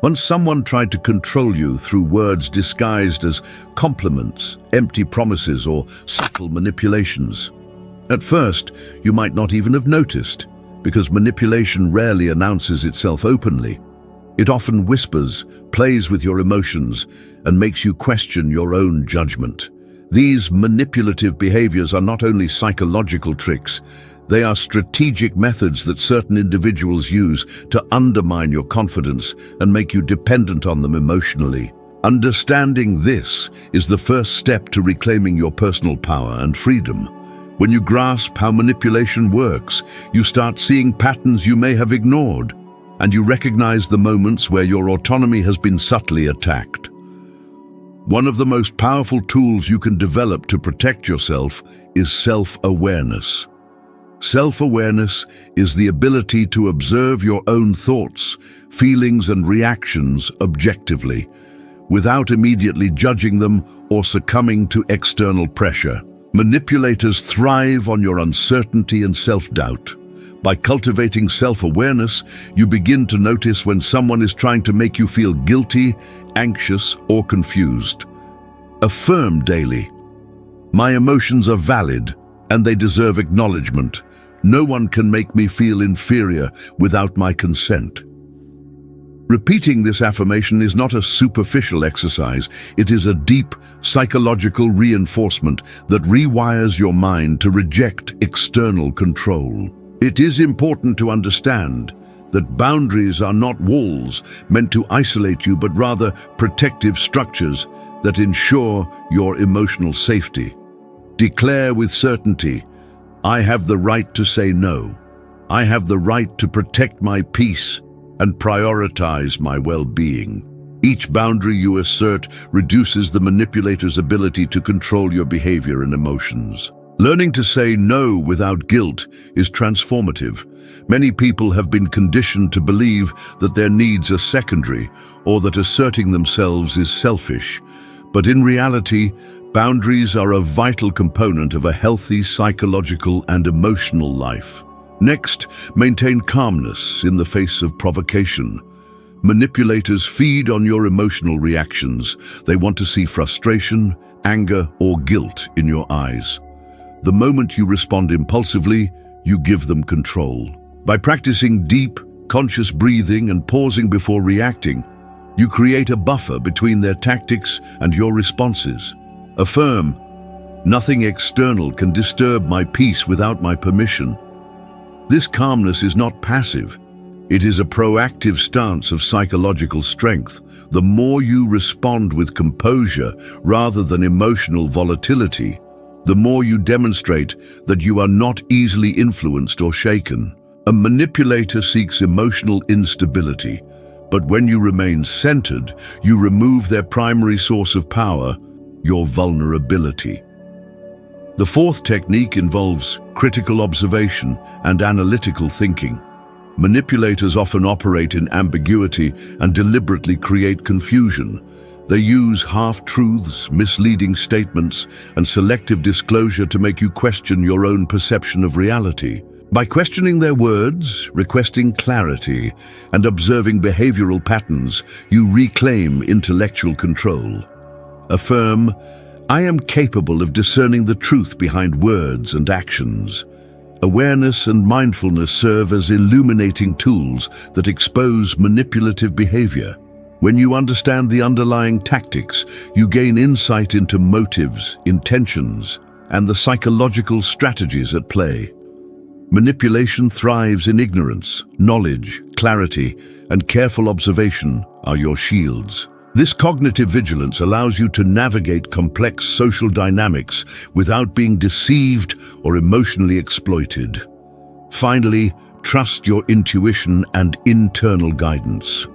Once someone tried to control you through words disguised as compliments, empty promises, or subtle manipulations. At first, you might not even have noticed, because manipulation rarely announces itself openly. It often whispers, plays with your emotions, and makes you question your own judgment. These manipulative behaviors are not only psychological tricks, they are strategic methods that certain individuals use to undermine your confidence and make you dependent on them emotionally. Understanding this is the first step to reclaiming your personal power and freedom. When you grasp how manipulation works, you start seeing patterns you may have ignored, and you recognize the moments where your autonomy has been subtly attacked. One of the most powerful tools you can develop to protect yourself is self-awareness. Self-awareness is the ability to observe your own thoughts, feelings, and reactions objectively, without immediately judging them or succumbing to external pressure. Manipulators thrive on your uncertainty and self-doubt. By cultivating self-awareness, you begin to notice when someone is trying to make you feel guilty, anxious, or confused. Affirm daily, "My emotions are valid, and they deserve acknowledgement. No one can make me feel inferior without my consent." Repeating this affirmation is not a superficial exercise. It is a deep psychological reinforcement that rewires your mind to reject external control. It is important to understand that boundaries are not walls meant to isolate you, but rather protective structures that ensure your emotional safety. Declare with certainty, "I have the right to say no. I have the right to protect my peace and prioritize my well-being." Each boundary you assert reduces the manipulator's ability to control your behavior and emotions. Learning to say no without guilt is transformative. Many people have been conditioned to believe that their needs are secondary or that asserting themselves is selfish. But in reality, boundaries are a vital component of a healthy psychological and emotional life. Next, maintain calmness in the face of provocation. Manipulators feed on your emotional reactions. They want to see frustration, anger, or guilt in your eyes. The moment you respond impulsively, you give them control. By practicing deep, conscious breathing and pausing before reacting, you create a buffer between their tactics and your responses. Affirm, "Nothing external can disturb my peace without my permission." This calmness is not passive. It is a proactive stance of psychological strength. The more you respond with composure rather than emotional volatility, the more you demonstrate that you are not easily influenced or shaken. A manipulator seeks emotional instability, but when you remain centered, you remove their primary source of power, your vulnerability. The fourth technique involves critical observation and analytical thinking. Manipulators often operate in ambiguity and deliberately create confusion. They use half-truths, misleading statements, and selective disclosure to make you question your own perception of reality. By questioning their words, requesting clarity, and observing behavioral patterns, you reclaim intellectual control. Affirm, "I am capable of discerning the truth behind words and actions." Awareness and mindfulness serve as illuminating tools that expose manipulative behavior. When you understand the underlying tactics, you gain insight into motives, intentions, and the psychological strategies at play. Manipulation thrives in ignorance. Knowledge, clarity, and careful observation are your shields. This cognitive vigilance allows you to navigate complex social dynamics without being deceived or emotionally exploited. Finally, trust your intuition and internal guidance.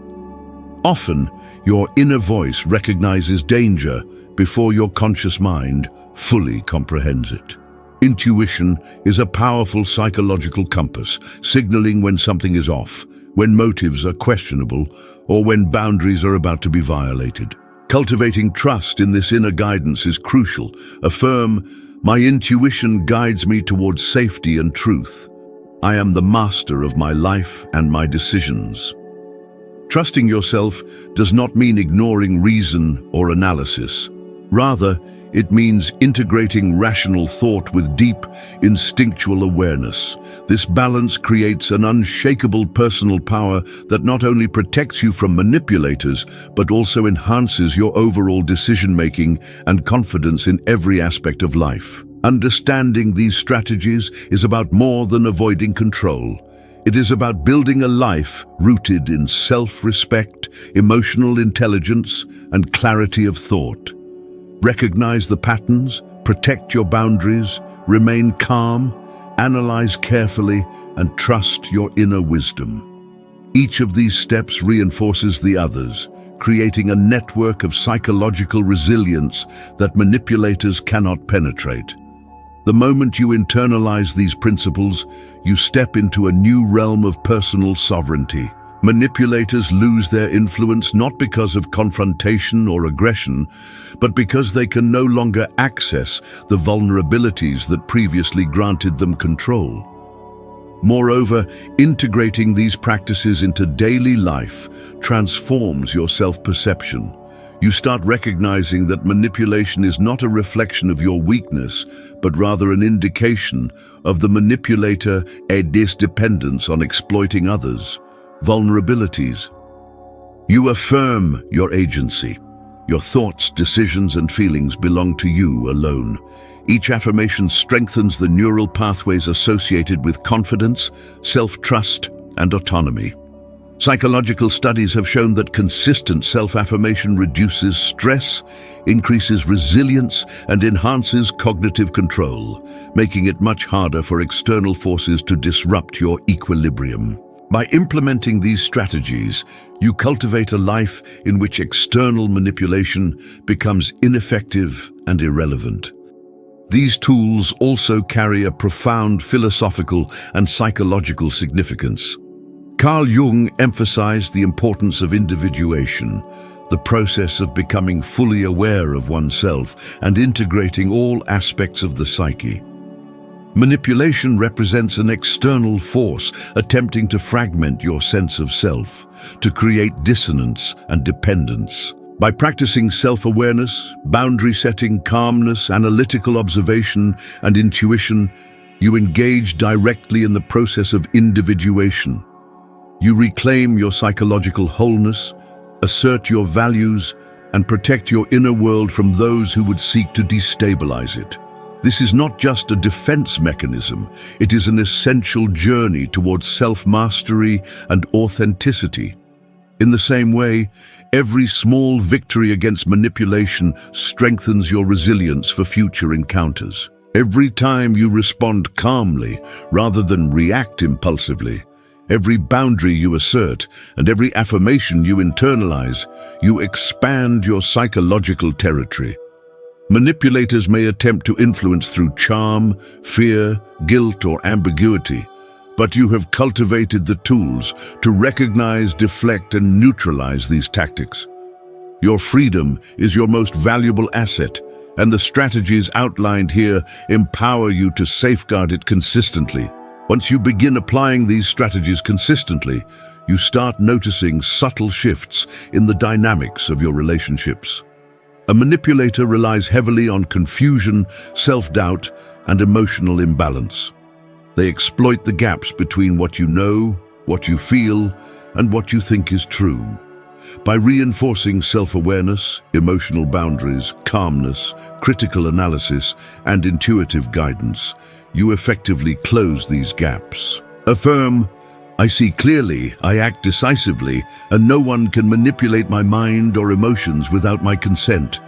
Often, your inner voice recognizes danger before your conscious mind fully comprehends it. Intuition is a powerful psychological compass, signaling when something is off, when motives are questionable, or when boundaries are about to be violated. Cultivating trust in this inner guidance is crucial. Affirm, "My intuition guides me towards safety and truth. I am the master of my life and my decisions." Trusting yourself does not mean ignoring reason or analysis. Rather, it means integrating rational thought with deep, instinctual awareness. This balance creates an unshakable personal power that not only protects you from manipulators, but also enhances your overall decision-making and confidence in every aspect of life. Understanding these strategies is about more than avoiding control. It is about building a life rooted in self-respect, emotional intelligence, and clarity of thought. Recognize the patterns, protect your boundaries, remain calm, analyze carefully, and trust your inner wisdom. Each of these steps reinforces the others, creating a network of psychological resilience that manipulators cannot penetrate. The moment you internalize these principles, you step into a new realm of personal sovereignty. Manipulators lose their influence not because of confrontation or aggression, but because they can no longer access the vulnerabilities that previously granted them control. Moreover, integrating these practices into daily life transforms your self-perception. You start recognizing that manipulation is not a reflection of your weakness, but rather an indication of the manipulator's dependence on exploiting others. Vulnerabilities. You affirm your agency. Your thoughts, decisions, and feelings belong to you alone. Each affirmation strengthens the neural pathways associated with confidence, self-trust, and autonomy. Psychological studies have shown that consistent self-affirmation reduces stress, increases resilience, and enhances cognitive control, making it much harder for external forces to disrupt your equilibrium. By implementing these strategies, you cultivate a life in which external manipulation becomes ineffective and irrelevant. These tools also carry a profound philosophical and psychological significance. Carl Jung emphasized the importance of individuation, the process of becoming fully aware of oneself and integrating all aspects of the psyche. Manipulation represents an external force attempting to fragment your sense of self, to create dissonance and dependence. By practicing self-awareness, boundary setting, calmness, analytical observation, and intuition, you engage directly in the process of individuation. You reclaim your psychological wholeness, assert your values, and protect your inner world from those who would seek to destabilize it. This is not just a defense mechanism, it is an essential journey towards self-mastery and authenticity. In the same way, every small victory against manipulation strengthens your resilience for future encounters. Every time you respond calmly rather than react impulsively, every boundary you assert and every affirmation you internalize, you expand your psychological territory. Manipulators may attempt to influence through charm, fear, guilt, or ambiguity, but you have cultivated the tools to recognize, deflect, and neutralize these tactics. Your freedom is your most valuable asset, and the strategies outlined here empower you to safeguard it consistently. Once you begin applying these strategies consistently, you start noticing subtle shifts in the dynamics of your relationships. A manipulator relies heavily on confusion, self-doubt, and emotional imbalance. They exploit the gaps between what you know, what you feel, and what you think is true. By reinforcing self-awareness, emotional boundaries, calmness, critical analysis, and intuitive guidance, you effectively close these gaps. Affirm, I see clearly, I act decisively, and no one can manipulate my mind or emotions without my consent.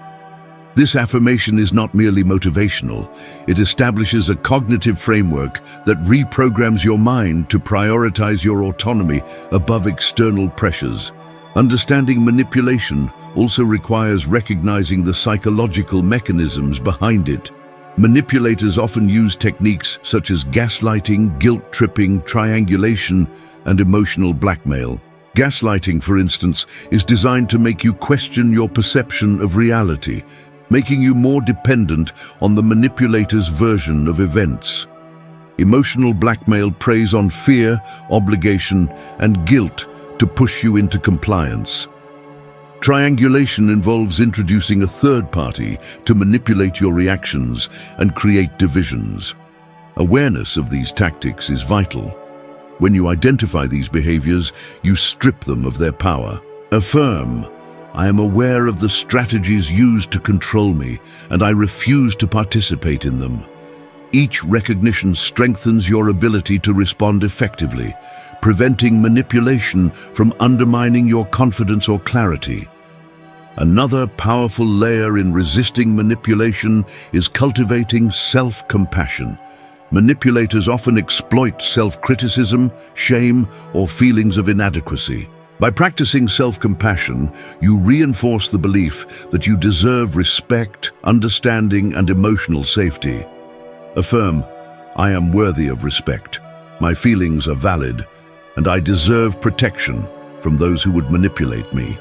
This affirmation is not merely motivational, it establishes a cognitive framework that reprograms your mind to prioritize your autonomy above external pressures. Understanding manipulation also requires recognizing the psychological mechanisms behind it. Manipulators often use techniques such as gaslighting, guilt-tripping, triangulation, and emotional blackmail. Gaslighting, for instance, is designed to make you question your perception of reality, making you more dependent on the manipulator's version of events. Emotional blackmail preys on fear, obligation, and guilt to push you into compliance. Triangulation involves introducing a third party to manipulate your reactions and create divisions. Awareness of these tactics is vital. When you identify these behaviors, you strip them of their power. Affirm, I am aware of the strategies used to control me, and I refuse to participate in them. Each recognition strengthens your ability to respond effectively, preventing manipulation from undermining your confidence or clarity. Another powerful layer in resisting manipulation is cultivating self-compassion. Manipulators often exploit self-criticism, shame, or feelings of inadequacy. By practicing self-compassion, you reinforce the belief that you deserve respect, understanding, and emotional safety. Affirm, I am worthy of respect. My feelings are valid, and I deserve protection from those who would manipulate me.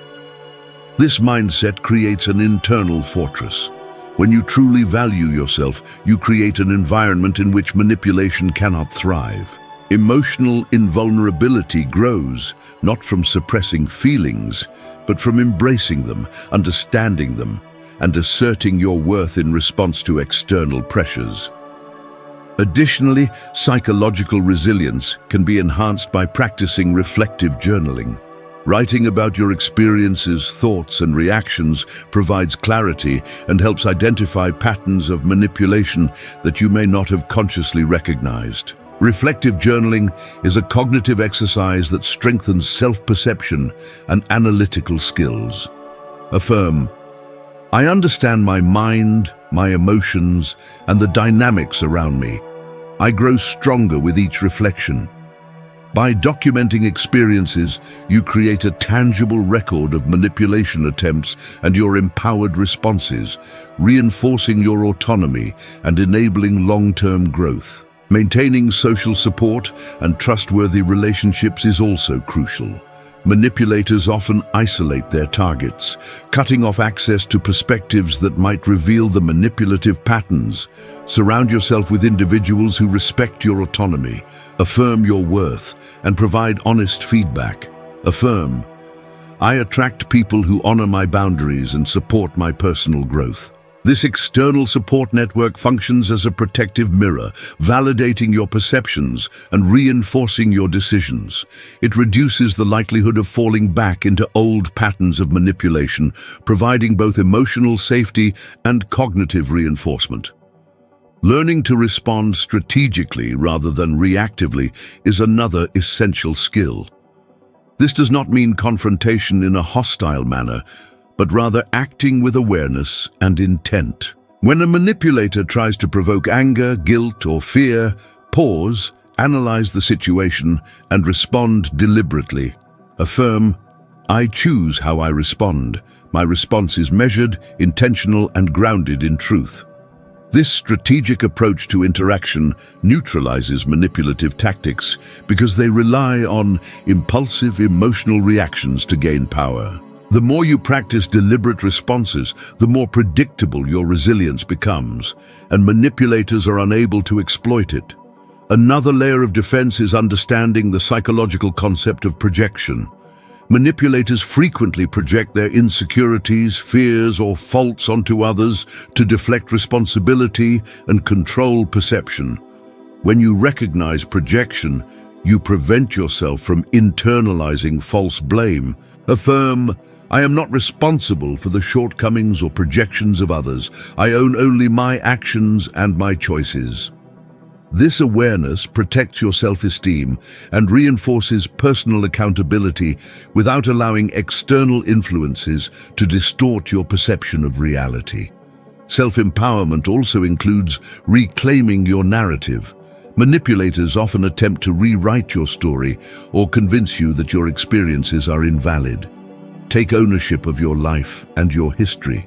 This mindset creates an internal fortress. When you truly value yourself, you create an environment in which manipulation cannot thrive. Emotional invulnerability grows, not from suppressing feelings, but from embracing them, understanding them, and asserting your worth in response to external pressures. Additionally, psychological resilience can be enhanced by practicing reflective journaling. Writing about your experiences, thoughts, and reactions provides clarity and helps identify patterns of manipulation that you may not have consciously recognized. Reflective journaling is a cognitive exercise that strengthens self-perception and analytical skills. Affirm, I understand my mind, my emotions, and the dynamics around me. I grow stronger with each reflection. By documenting experiences, you create a tangible record of manipulation attempts and your empowered responses, reinforcing your autonomy and enabling long-term growth. Maintaining social support and trustworthy relationships is also crucial. Manipulators often isolate their targets, cutting off access to perspectives that might reveal the manipulative patterns. Surround yourself with individuals who respect your autonomy, affirm your worth, and provide honest feedback. Affirm, I attract people who honor my boundaries and support my personal growth. This external support network functions as a protective mirror, validating your perceptions and reinforcing your decisions. It reduces the likelihood of falling back into old patterns of manipulation, providing both emotional safety and cognitive reinforcement. Learning to respond strategically rather than reactively is another essential skill. This does not mean confrontation in a hostile manner, but rather acting with awareness and intent. When a manipulator tries to provoke anger, guilt, or fear, pause, analyze the situation, and respond deliberately. Affirm, I choose how I respond. My response is measured, intentional, and grounded in truth. This strategic approach to interaction neutralizes manipulative tactics because they rely on impulsive, emotional reactions to gain power. The more you practice deliberate responses, the more predictable your resilience becomes, and manipulators are unable to exploit it. Another layer of defense is understanding the psychological concept of projection. Manipulators frequently project their insecurities, fears, or faults onto others to deflect responsibility and control perception. When you recognize projection, you prevent yourself from internalizing false blame. Affirm, I am not responsible for the shortcomings or projections of others. I own only my actions and my choices. This awareness protects your self-esteem and reinforces personal accountability without allowing external influences to distort your perception of reality. Self-empowerment also includes reclaiming your narrative. Manipulators often attempt to rewrite your story or convince you that your experiences are invalid. Take ownership of your life and your history.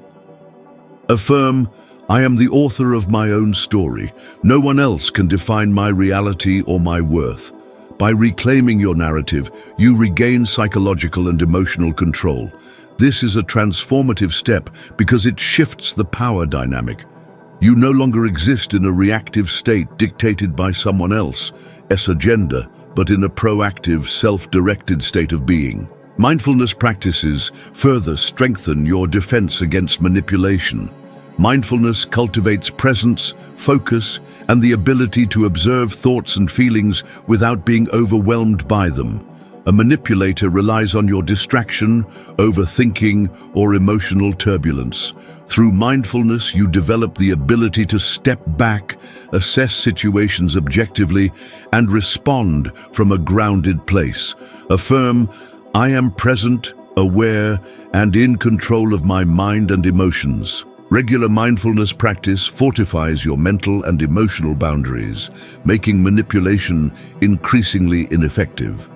Affirm, I am the author of my own story. No one else can define my reality or my worth. By reclaiming your narrative, you regain psychological and emotional control. This is a transformative step because it shifts the power dynamic. You no longer exist in a reactive state dictated by someone else's agenda, but in a proactive, self-directed state of being. Mindfulness practices further strengthen your defense against manipulation. Mindfulness cultivates presence, focus, and the ability to observe thoughts and feelings without being overwhelmed by them. A manipulator relies on your distraction, overthinking, or emotional turbulence. Through mindfulness, you develop the ability to step back, assess situations objectively, and respond from a grounded place. Affirm, "I am present, aware, and in control of my mind and emotions." Regular mindfulness practice fortifies your mental and emotional boundaries, making manipulation increasingly ineffective.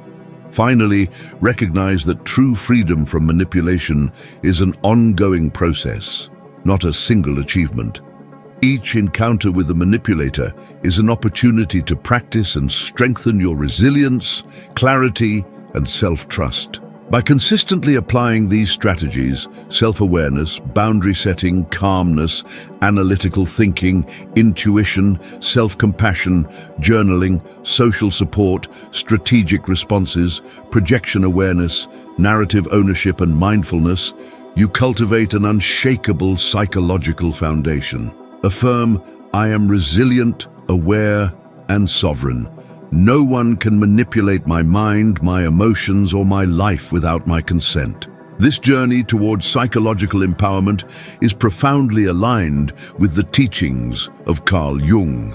Finally, recognize that true freedom from manipulation is an ongoing process, not a single achievement. Each encounter with a manipulator is an opportunity to practice and strengthen your resilience, clarity, and self-trust. By consistently applying these strategies, self-awareness, boundary setting, calmness, analytical thinking, intuition, self-compassion, journaling, social support, strategic responses, projection awareness, narrative ownership, and mindfulness, you cultivate an unshakable psychological foundation. Affirm, "I am resilient, aware, and sovereign. No one can manipulate my mind, my emotions, or my life without my consent." This journey towards psychological empowerment is profoundly aligned with the teachings of Carl Jung.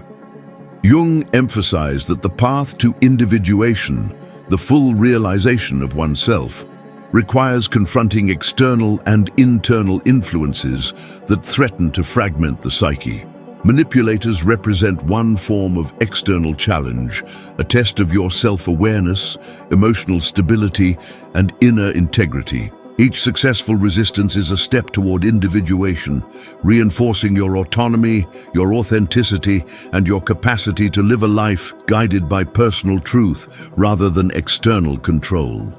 Jung emphasized that the path to individuation, the full realization of oneself, requires confronting external and internal influences that threaten to fragment the psyche. Manipulators represent one form of external challenge, a test of your self-awareness, emotional stability, and inner integrity. Each successful resistance is a step toward individuation, reinforcing your autonomy, your authenticity, and your capacity to live a life guided by personal truth rather than external control.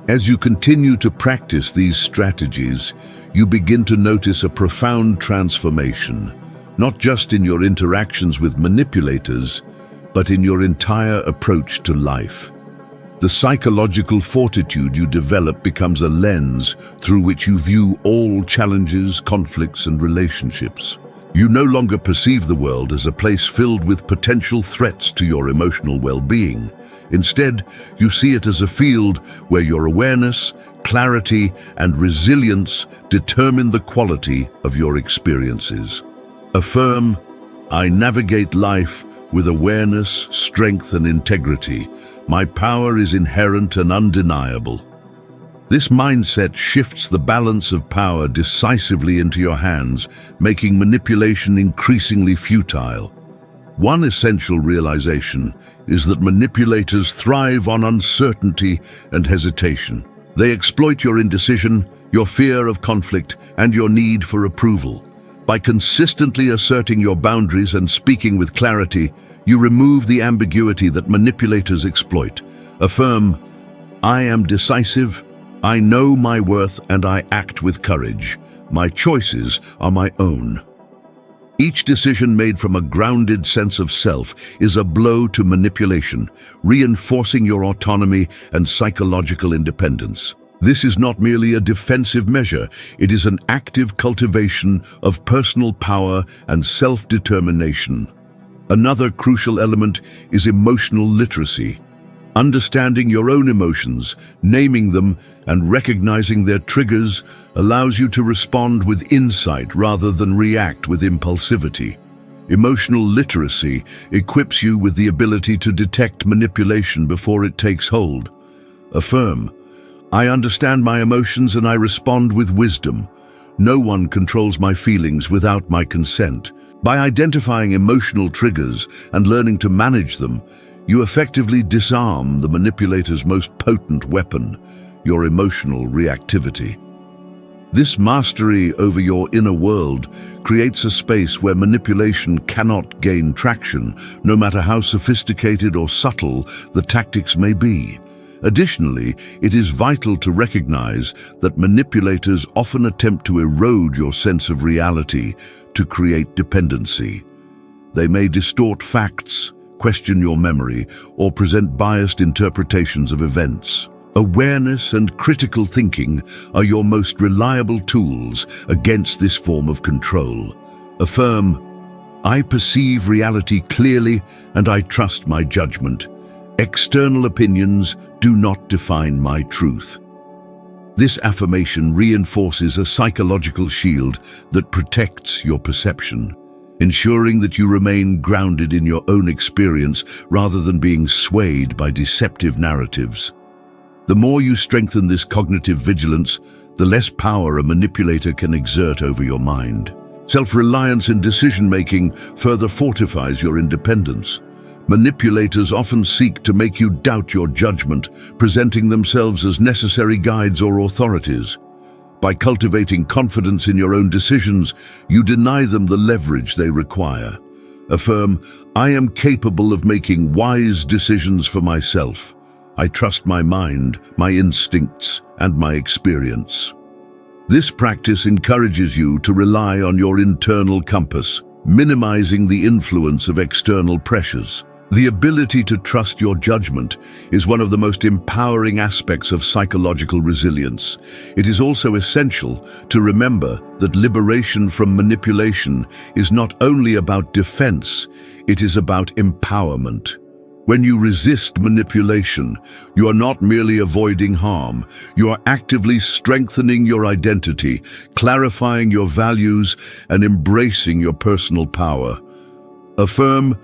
As you continue to practice these strategies, you begin to notice a profound transformation, not just in your interactions with manipulators, but in your entire approach to life. The psychological fortitude you develop becomes a lens through which you view all challenges, conflicts, and relationships. You no longer perceive the world as a place filled with potential threats to your emotional well-being. Instead, you see it as a field where your awareness, clarity, and resilience determine the quality of your experiences. Affirm, "I navigate life with awareness, strength, and integrity. My power is inherent and undeniable." This mindset shifts the balance of power decisively into your hands, making manipulation increasingly futile. One essential realization is that manipulators thrive on uncertainty and hesitation. They exploit your indecision, your fear of conflict, and your need for approval. By consistently asserting your boundaries and speaking with clarity, you remove the ambiguity that manipulators exploit. Affirm, "I am decisive, I know my worth, and I act with courage. My choices are my own." Each decision made from a grounded sense of self is a blow to manipulation, reinforcing your autonomy and psychological independence. This is not merely a defensive measure, it is an active cultivation of personal power and self-determination. Another crucial element is emotional literacy. Understanding your own emotions, naming them, and recognizing their triggers allows you to respond with insight rather than react with impulsivity. Emotional literacy equips you with the ability to detect manipulation before it takes hold. Affirm, "I understand my emotions and I respond with wisdom. No one controls my feelings without my consent." By identifying emotional triggers and learning to manage them, you effectively disarm the manipulator's most potent weapon, your emotional reactivity. This mastery over your inner world creates a space where manipulation cannot gain traction, no matter how sophisticated or subtle the tactics may be. Additionally, it is vital to recognize that manipulators often attempt to erode your sense of reality to create dependency. They may distort facts, question your memory, or present biased interpretations of events. Awareness and critical thinking are your most reliable tools against this form of control. Affirm, I perceive reality clearly and I trust my judgment. External opinions do not define my truth. This affirmation reinforces a psychological shield that protects your perception, ensuring that you remain grounded in your own experience rather than being swayed by deceptive narratives. The more you strengthen this cognitive vigilance, the less power a manipulator can exert over your mind. Self-reliance in decision-making further fortifies your independence. Manipulators often seek to make you doubt your judgment, presenting themselves as necessary guides or authorities. By cultivating confidence in your own decisions, you deny them the leverage they require. Affirm, I am capable of making wise decisions for myself. I trust my mind, my instincts, and my experience. This practice encourages you to rely on your internal compass, minimizing the influence of external pressures. The ability to trust your judgment is one of the most empowering aspects of psychological resilience. It is also essential to remember that liberation from manipulation is not only about defense, it is about empowerment. When you resist manipulation, you are not merely avoiding harm, you are actively strengthening your identity, clarifying your values, and embracing your personal power. Affirm,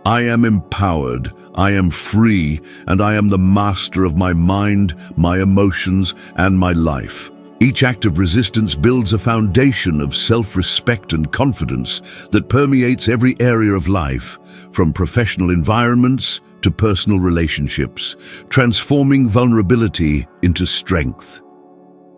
I am empowered, I am free, and I am the master of my mind, my emotions, and my life. Each act of resistance builds a foundation of self-respect and confidence that permeates every area of life, from professional environments to personal relationships, transforming vulnerability into strength.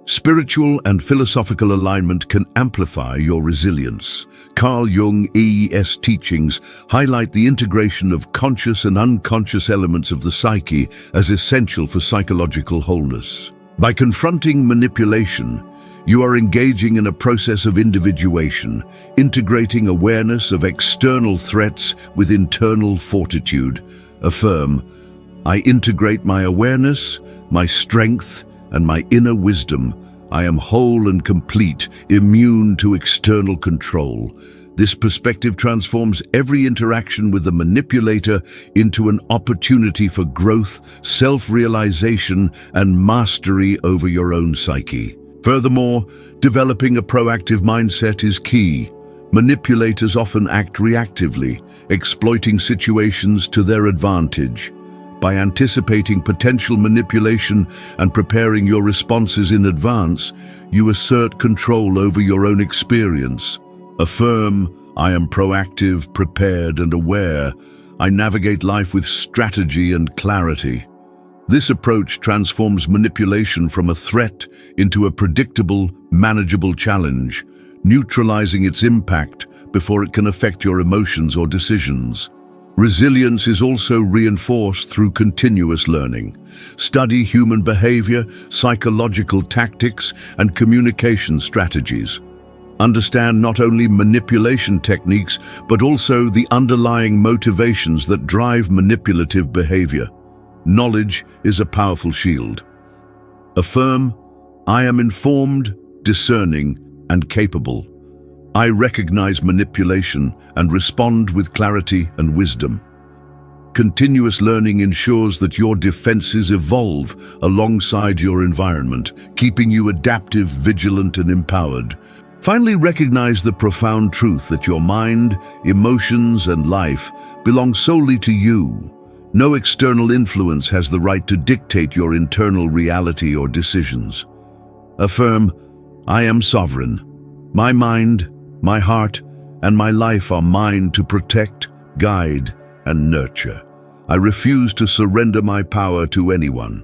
Spiritual and philosophical alignment can amplify your resilience. Carl Jung EES teachings highlight the integration of conscious and unconscious elements of the psyche as essential for psychological wholeness. By confronting manipulation, you are engaging in a process of individuation, integrating awareness of external threats with internal fortitude. Affirm, I integrate my awareness, my strength, and my inner wisdom. I am whole and complete, immune to external control. This perspective transforms every interaction with the manipulator into an opportunity for growth, self-realization, and mastery over your own psyche. Furthermore, developing a proactive mindset is key. Manipulators often act reactively, exploiting situations to their advantage. By anticipating potential manipulation and preparing your responses in advance, you assert control over your own experience. Affirm, I am proactive, prepared, and aware. I navigate life with strategy and clarity. This approach transforms manipulation from a threat into a predictable, manageable challenge, neutralizing its impact before it can affect your emotions or decisions. Resilience is also reinforced through continuous learning. Study human behavior, psychological tactics, and communication strategies. Understand not only manipulation techniques, but also the underlying motivations that drive manipulative behavior. Knowledge is a powerful shield. Affirm, I am informed, discerning, and capable. I recognize manipulation and respond with clarity and wisdom. Continuous learning ensures that your defenses evolve alongside your environment, keeping you adaptive, vigilant, and empowered. Finally, recognize the profound truth that your mind, emotions, and life belong solely to you. No external influence has the right to dictate your internal reality or decisions. Affirm, I am sovereign. My mind, my heart, and my life are mine to protect, guide, and nurture. I refuse to surrender my power to anyone.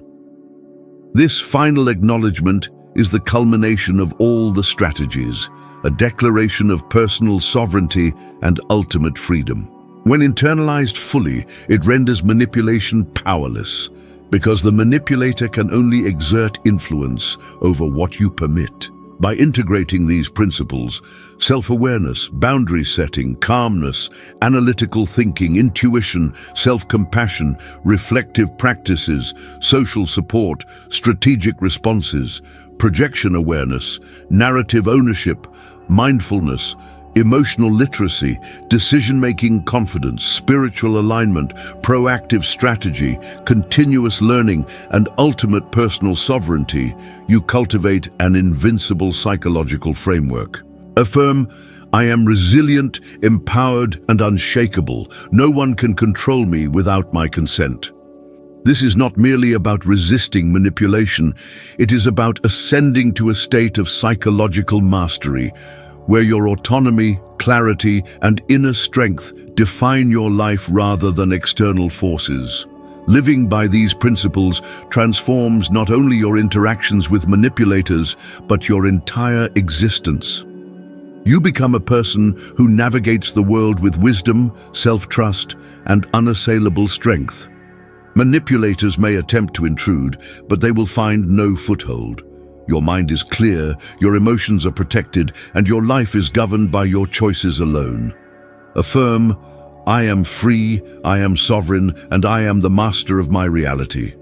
This final acknowledgement is the culmination of all the strategies, a declaration of personal sovereignty and ultimate freedom. When internalized fully, it renders manipulation powerless, because the manipulator can only exert influence over what you permit. By integrating these principles, self-awareness, boundary setting, calmness, analytical thinking, intuition, self-compassion, reflective practices, social support, strategic responses, projection awareness, narrative ownership, mindfulness, emotional literacy, decision-making confidence, spiritual alignment, proactive strategy, continuous learning, and ultimate personal sovereignty, you cultivate an invincible psychological framework. Affirm, I am resilient, empowered, and unshakable. No one can control me without my consent. This is not merely about resisting manipulation, it is about ascending to a state of psychological mastery, where your autonomy, clarity, and inner strength define your life rather than external forces. Living by these principles transforms not only your interactions with manipulators, but your entire existence. You become a person who navigates the world with wisdom, self-trust, and unassailable strength. Manipulators may attempt to intrude, but they will find no foothold. Your mind is clear, your emotions are protected, and your life is governed by your choices alone. Affirm, I am free, I am sovereign, and I am the master of my reality.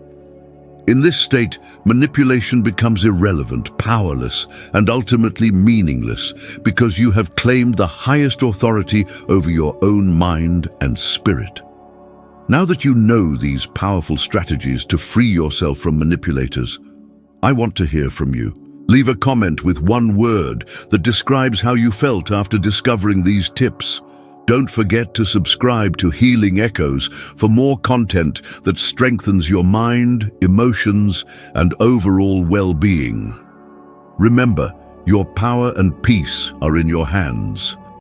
In this state, manipulation becomes irrelevant, powerless, and ultimately meaningless because you have claimed the highest authority over your own mind and spirit. Now that you know these powerful strategies to free yourself from manipulators, I want to hear from you. Leave a comment with one word that describes how you felt after discovering these tips. Don't forget to subscribe to Healing Echoes for more content that strengthens your mind, emotions, and overall well-being. Remember, your power and peace are in your hands.